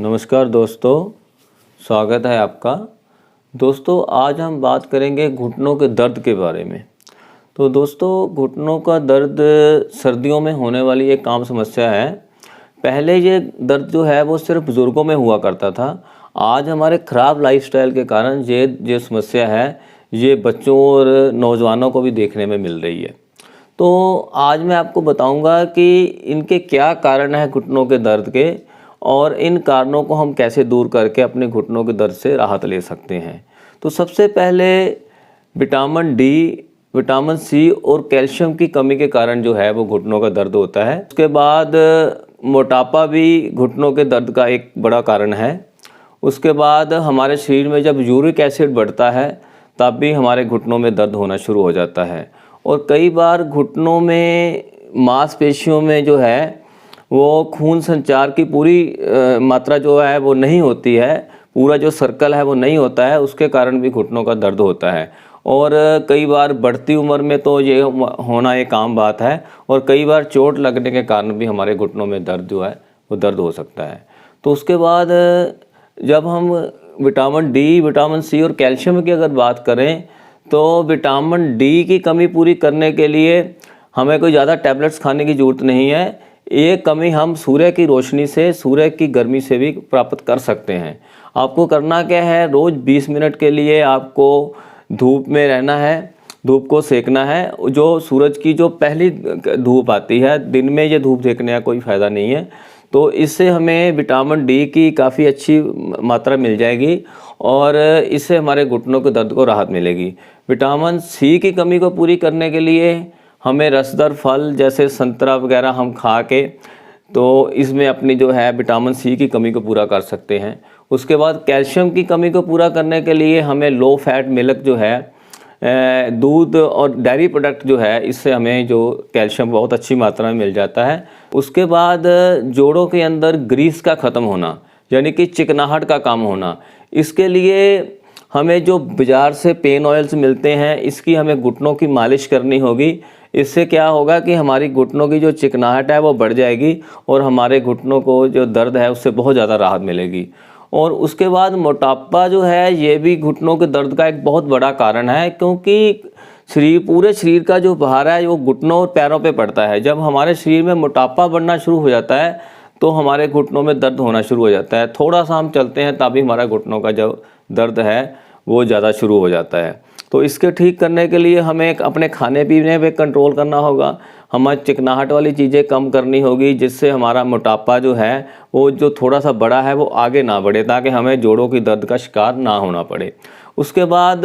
नमस्कार दोस्तों, स्वागत है आपका। दोस्तों, आज हम बात करेंगे घुटनों के दर्द के बारे में। तो दोस्तों, घुटनों का दर्द सर्दियों में होने वाली एक आम समस्या है। पहले ये दर्द जो है वो सिर्फ बुज़ुर्गों में हुआ करता था। आज हमारे ख़राब लाइफस्टाइल के कारण ये समस्या है, ये बच्चों और नौजवानों को भी देखने में मिल रही है। तो आज मैं आपको बताऊंगा कि इनके क्या कारण हैं घुटनों के दर्द के, और इन कारणों को हम कैसे दूर करके अपने घुटनों के दर्द से राहत ले सकते हैं। तो सबसे पहले विटामिन डी, विटामिन सी और कैल्शियम की कमी के कारण जो है वो घुटनों का दर्द होता है। उसके बाद मोटापा भी घुटनों के दर्द का एक बड़ा कारण है। उसके बाद हमारे शरीर में जब यूरिक एसिड बढ़ता है तब भी हमारे घुटनों में दर्द होना शुरू हो जाता है। और कई बार घुटनों में मांसपेशियों में जो है वो खून संचार की पूरी मात्रा जो है वो नहीं होती है, पूरा जो सर्कल है वो नहीं होता है, उसके कारण भी घुटनों का दर्द होता है। और कई बार बढ़ती उम्र में तो ये होना एक आम बात है, और कई बार चोट लगने के कारण भी हमारे घुटनों में दर्द जो है वो दर्द हो सकता है। तो उसके बाद जब हम विटामिन डी, विटामिन सी और कैल्शियम की अगर बात करें तो विटामिन डी की कमी पूरी करने के लिए हमें कोई ज़्यादा टैबलेट्स खाने की ज़रूरत नहीं है। ये कमी हम सूर्य की रोशनी से, सूर्य की गर्मी से भी प्राप्त कर सकते हैं। आपको करना क्या है, रोज़ 20 मिनट के लिए आपको धूप में रहना है, धूप को सेकना है। जो सूरज की जो पहली धूप आती है, दिन में ये धूप सेकने का कोई फ़ायदा नहीं है। तो इससे हमें विटामिन डी की काफ़ी अच्छी मात्रा मिल जाएगी और इससे हमारे घुटनों के दर्द को राहत मिलेगी। विटामिन सी की कमी को पूरी करने के लिए हमें रसदार फल जैसे संतरा वगैरह हम खा के तो इसमें अपनी जो है विटामिन सी की कमी को पूरा कर सकते हैं। उसके बाद कैल्शियम की कमी को पूरा करने के लिए हमें लो फैट मिल्क जो है, दूध और डेयरी प्रोडक्ट जो है, इससे हमें जो कैल्शियम बहुत अच्छी मात्रा में मिल जाता है। उसके बाद जोड़ों के अंदर ग्रीस का ख़त्म होना, यानी कि चिकनाहट का कम होना, इसके लिए हमें जो बाज़ार से पेन ऑयल्स मिलते हैं इसकी हमें घुटनों की मालिश करनी होगी। इससे क्या होगा कि हमारी घुटनों की जो चिकनाहट है वो बढ़ जाएगी और हमारे घुटनों को जो दर्द है उससे बहुत ज़्यादा राहत मिलेगी। और उसके बाद मोटापा जो है ये भी घुटनों के दर्द का एक बहुत बड़ा कारण है, क्योंकि पूरे शरीर का जो भार है वो घुटनों और पैरों पे पड़ता है। जब हमारे शरीर में मोटापा बढ़ना शुरू हो जाता है तो हमारे घुटनों में दर्द होना शुरू हो जाता है। थोड़ा सा हम चलते हैं तभी हमारा घुटनों का जो दर्द है वो ज़्यादा शुरू हो जाता है। तो इसके ठीक करने के लिए हमें अपने खाने पीने पे कंट्रोल करना होगा, हमें चिकनाहट वाली चीज़ें कम करनी होगी, जिससे हमारा मोटापा जो है वो जो थोड़ा सा बड़ा है वो आगे ना बढ़े, ताकि हमें जोड़ों की दर्द का शिकार ना होना पड़े। उसके बाद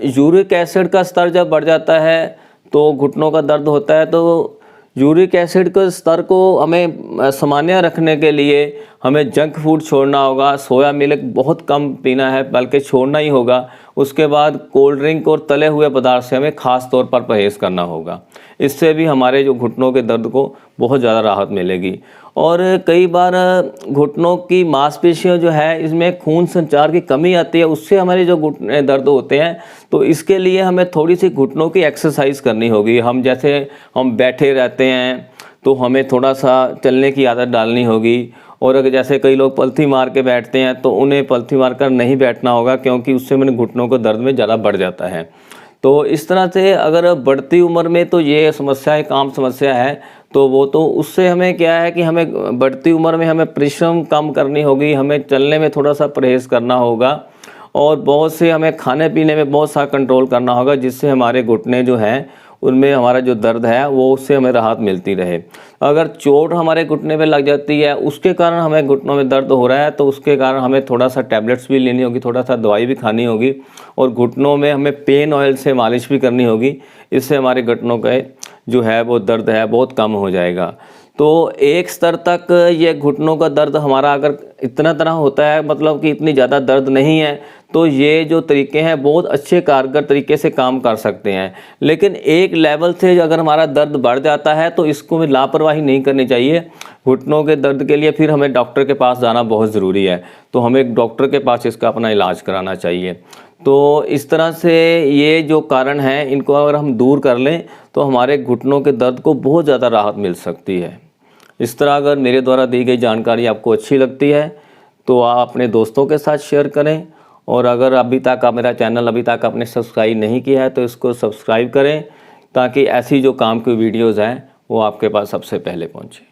यूरिक एसिड का स्तर जब बढ़ जाता है तो घुटनों का दर्द होता है। तो यूरिक एसिड के स्तर को हमें सामान्य रखने के लिए हमें जंक फूड छोड़ना होगा, सोया मिल्क बहुत कम पीना है बल्कि छोड़ना ही होगा। उसके बाद कोल्ड ड्रिंक और तले हुए पदार्थ से हमें ख़ास तौर पर परहेज़ करना होगा। इससे भी हमारे जो घुटनों के दर्द को बहुत ज़्यादा राहत मिलेगी। और कई बार घुटनों की मांसपेशियाँ जो है इसमें खून संचार की कमी आती है, उससे हमारे जो घुटने दर्द होते हैं। तो इसके लिए हमें थोड़ी सी घुटनों की एक्सरसाइज करनी होगी। हम बैठे रहते हैं तो हमें थोड़ा सा चलने की आदत डालनी होगी। और अगर जैसे कई लोग पलथी मार के बैठते हैं तो उन्हें पलथी मार कर नहीं बैठना होगा, क्योंकि उससे मेरे घुटनों को दर्द में ज़्यादा बढ़ जाता है। तो इस तरह से अगर बढ़ती उम्र में तो ये समस्या एक आम समस्या है, तो वो तो उससे हमें क्या है कि हमें बढ़ती उम्र में हमें परिश्रम कम करनी होगी, हमें चलने में थोड़ा सा परहेज़ करना होगा और बहुत से हमें खाने पीने में बहुत सा कंट्रोल करना होगा, जिससे हमारे घुटने जो हैं उनमें हमारा जो दर्द है वो उससे हमें राहत मिलती रहे। अगर चोट हमारे घुटने पे लग जाती है, उसके कारण हमें घुटनों में दर्द हो रहा है, तो उसके कारण हमें थोड़ा सा टैबलेट्स भी लेनी होगी, थोड़ा सा दवाई भी खानी होगी और घुटनों में हमें पेन ऑयल से मालिश भी करनी होगी। इससे हमारे घुटनों का जो है वो दर्द है बहुत कम हो जाएगा। तो एक स्तर तक ये घुटनों का दर्द हमारा अगर इतना तरह होता है, मतलब कि इतनी ज़्यादा दर्द नहीं है, तो ये जो तरीके हैं बहुत अच्छे कारगर तरीके से काम कर सकते हैं। लेकिन एक लेवल से अगर हमारा दर्द बढ़ जाता है तो इसको में लापरवाही नहीं करनी चाहिए। घुटनों के दर्द के लिए फिर हमें डॉक्टर के पास जाना बहुत ज़रूरी है, तो हमें एक डॉक्टर के पास इसका अपना इलाज कराना चाहिए। तो इस तरह से ये जो कारण हैं इनको अगर हम दूर कर लें तो हमारे घुटनों के दर्द को बहुत ज़्यादा राहत मिल सकती है। इस तरह अगर मेरे द्वारा दी गई जानकारी आपको अच्छी लगती है तो आप अपने दोस्तों के साथ शेयर करें। और अगर अभी तक आप मेरा चैनल अभी तक आपने सब्सक्राइब नहीं किया है तो इसको सब्सक्राइब करें, ताकि ऐसी जो काम की वीडियोज़ हैं वो आपके पास सबसे पहले पहुँचे।